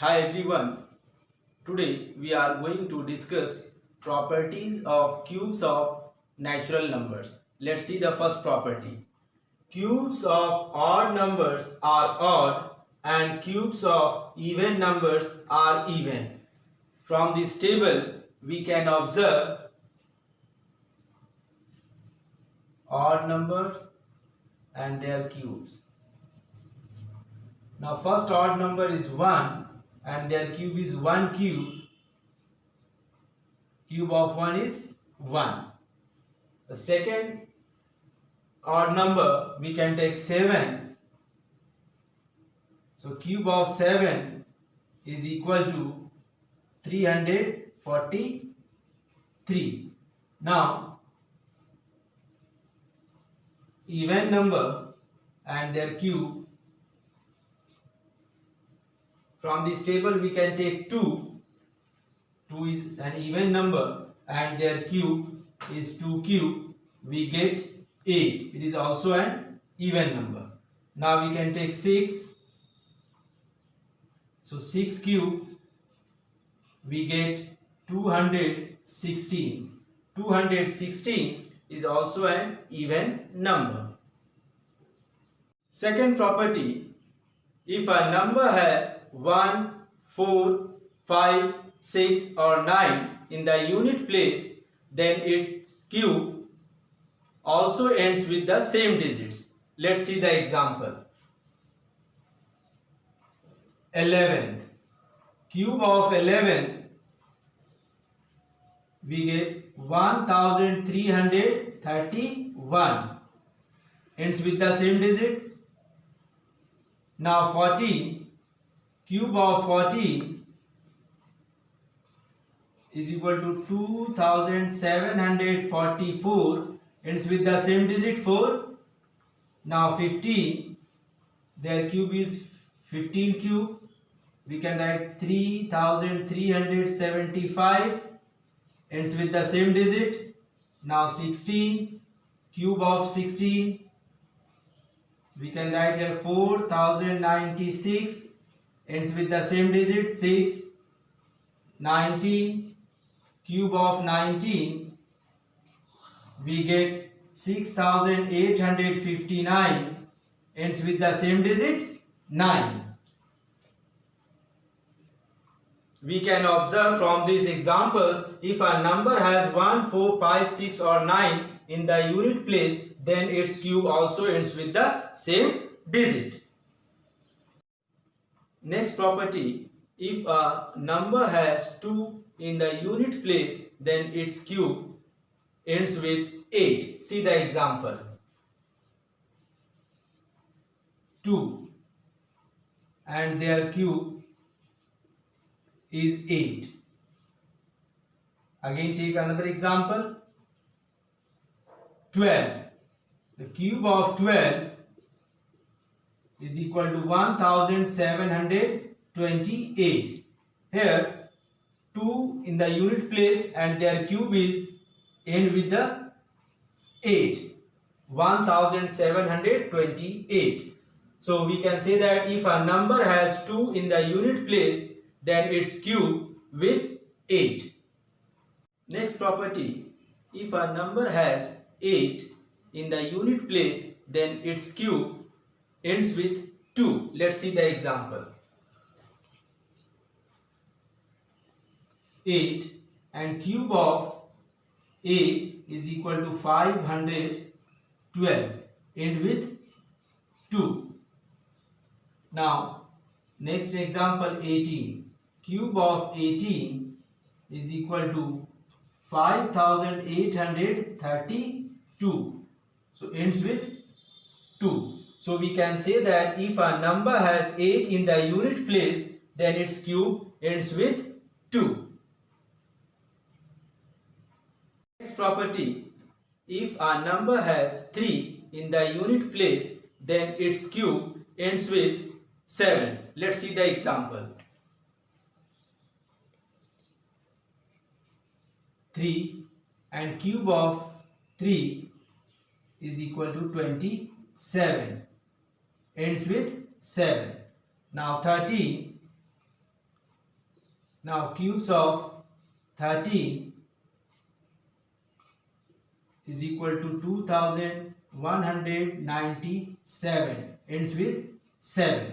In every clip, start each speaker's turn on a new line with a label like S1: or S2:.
S1: Hi everyone, today we are going to discuss properties of cubes of natural numbers. Let's see the first property. Cubes of odd numbers are odd and cubes of even numbers are even. From this table we can observe odd number and their cubes. Now first odd number is 1 and their cube is 1 cube. Cube of 1 is 1. The second odd number we can take 7. So cube of 7 is equal to 343. Now even number and their cube, from this table we can take 2. 2 is an even number and their cube is 2 cube. We get 8. It is also an even number. Now we can take 6. So 6 cube we get 216. 216 is also an even number. Second property, if a number has 1, 4, 5, 6 or 9 in the unit place, then its cube also ends with the same digits. Let's see the example. 11. Cube of 11 we get 1331. Ends with the same digits. Now 14. Cube of 14 is equal to 2744. Ends with the same digit 4. Now 15. Their cube is 15 cube. We can write 3375. Ends with the same digit. Now 16. Cube of 16. We can write here 4096. Ends with the same digit 6. 19. Cube of 19. We get 6859. Ends with the same digit 9. We can observe from these examples, if a number has 1, 4, 5, 6 or 9 in the unit place, then its cube also ends with the same digit. Next property, if a number has 2 in the unit place, then its cube ends with 8. See the example. 2 and their cube is 8. Again take another example. 12. The cube of 12 is equal to 1728. Here 2 in the unit place and their cube is end with the 8. 1728. So we can say that if a number has 2 in the unit place, then its cube with 8. Next property, if a number has 8 in the unit place, then its cube ends with 2. Let's see the example. 8 and cube of 8 is equal to 512. End with 2. Now next example, 18. Cube of 18 is equal to 5832. So ends with 2. So we can say that if a number has 8 in the unit place, then its cube ends with 2. Next property, if a number has 3 in the unit place, then its cube ends with 7. Let's see the example. 3 and cube of 3 is equal to 27. Ends with 7. Now 13 Now cubes of 13 is equal to 2197, ends with 7.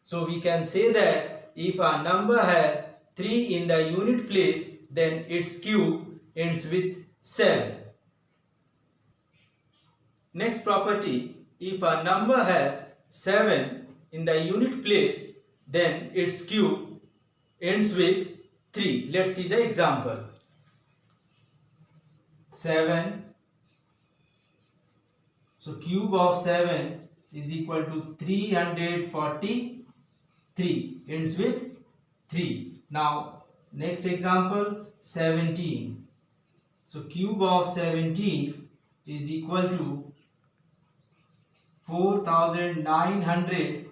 S1: So we can say that if a number has 3 in the unit place, then its cube ends with 7. Next property, if a number has 7 in the unit place, then its cube ends with 3. Let's see the example. 7. So cube of 7 is equal to 343, ends with 3. Now next example, 17. So cube of 17 is equal to 4913,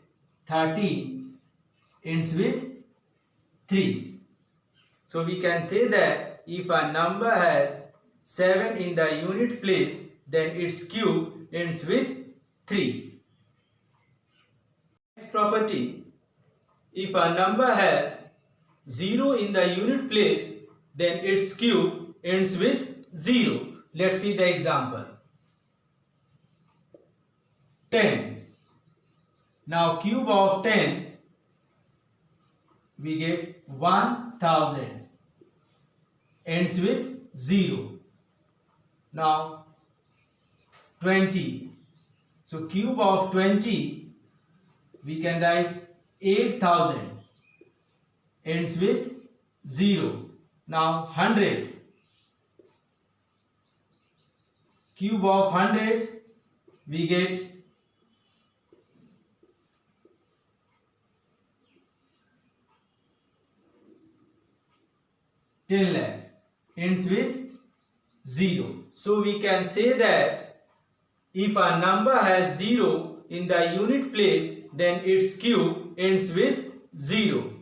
S1: ends with 3. So we can say that if a number has 7 in the unit place, then its cube ends with 3. Next property, if a number has 0 in the unit place, then its cube ends with 0. Let's see the example. 10. Now cube of 10, we get 1000, ends with 0. Now 20. So cube of 20, we can write 8000, ends with 0. Now 100. Cube of 100, we get 10 lakhs, ends with 0. So we can say that if a number has 0 in the unit place, then its cube ends with 0.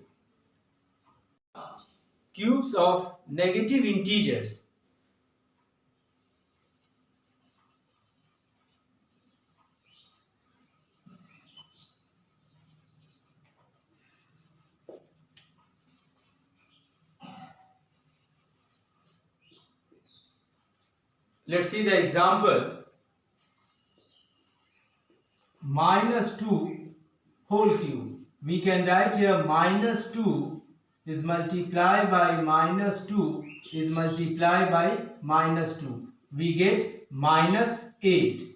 S1: Cubes of negative integers. Let's see the example. -2 whole cube. We can write here -2 is multiplied by -2 is multiplied by -2. We get -8.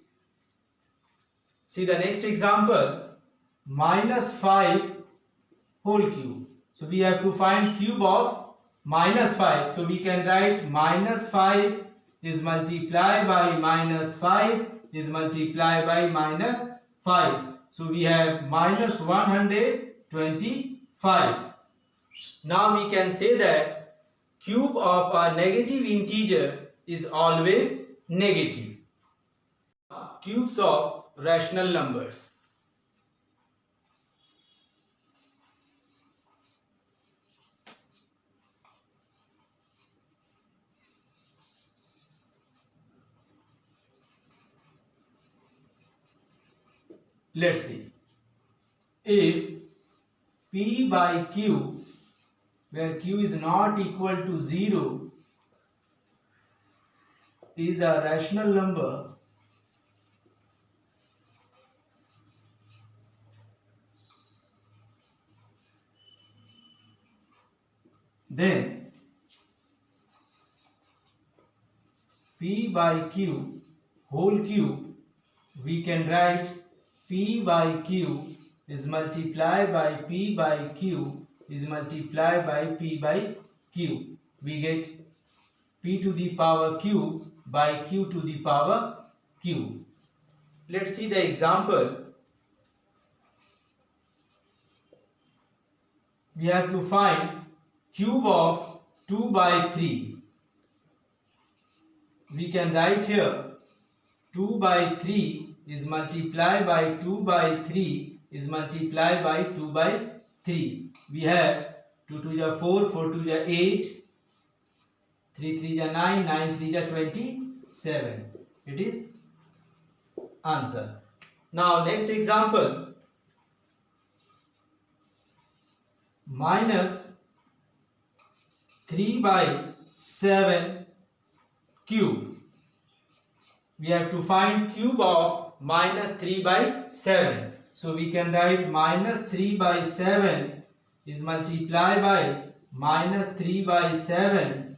S1: See the next example. -5 whole cube. So we have to find cube of -5. So we can write -5 is multiplied by -5 is multiplied by -5. So we have -125. Now we can say that cube of a negative integer is always negative. Cubes of rational numbers. Let's see. If P by Q, where Q is not equal to 0, is a rational number, then P by Q whole cube, we can write P by Q is multiplied by P by Q is multiplied by P by Q. We get P to the power Q by Q to the power Q. Let's see the example. We have to find cube of 2 by 3. We can write here 2 by 3 is multiplied by 2 by 3 is multiplied by 2 by 3. We have 2 to the 4, 4 to the 8, 3 3 the 9, 9 3 the 27. It is answer. Now next example. 3 by 7 cube. We have to find cube of minus 3 by 7. So we can write minus 3 by 7 is multiplied by minus 3 by 7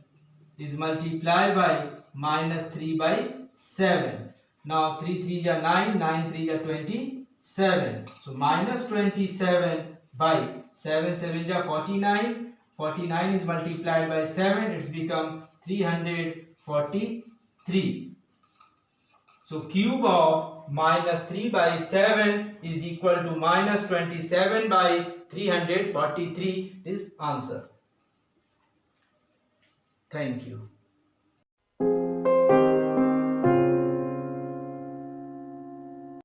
S1: is multiplied by minus 3 by 7. Now 3 3 are 9, 9 3 are 27. So minus 27 by 7 7 are 49. 49 is multiplied by 7. It's become 343. So cube of minus 3 by 7 is equal to minus 27 by 343 is answer. Thank you.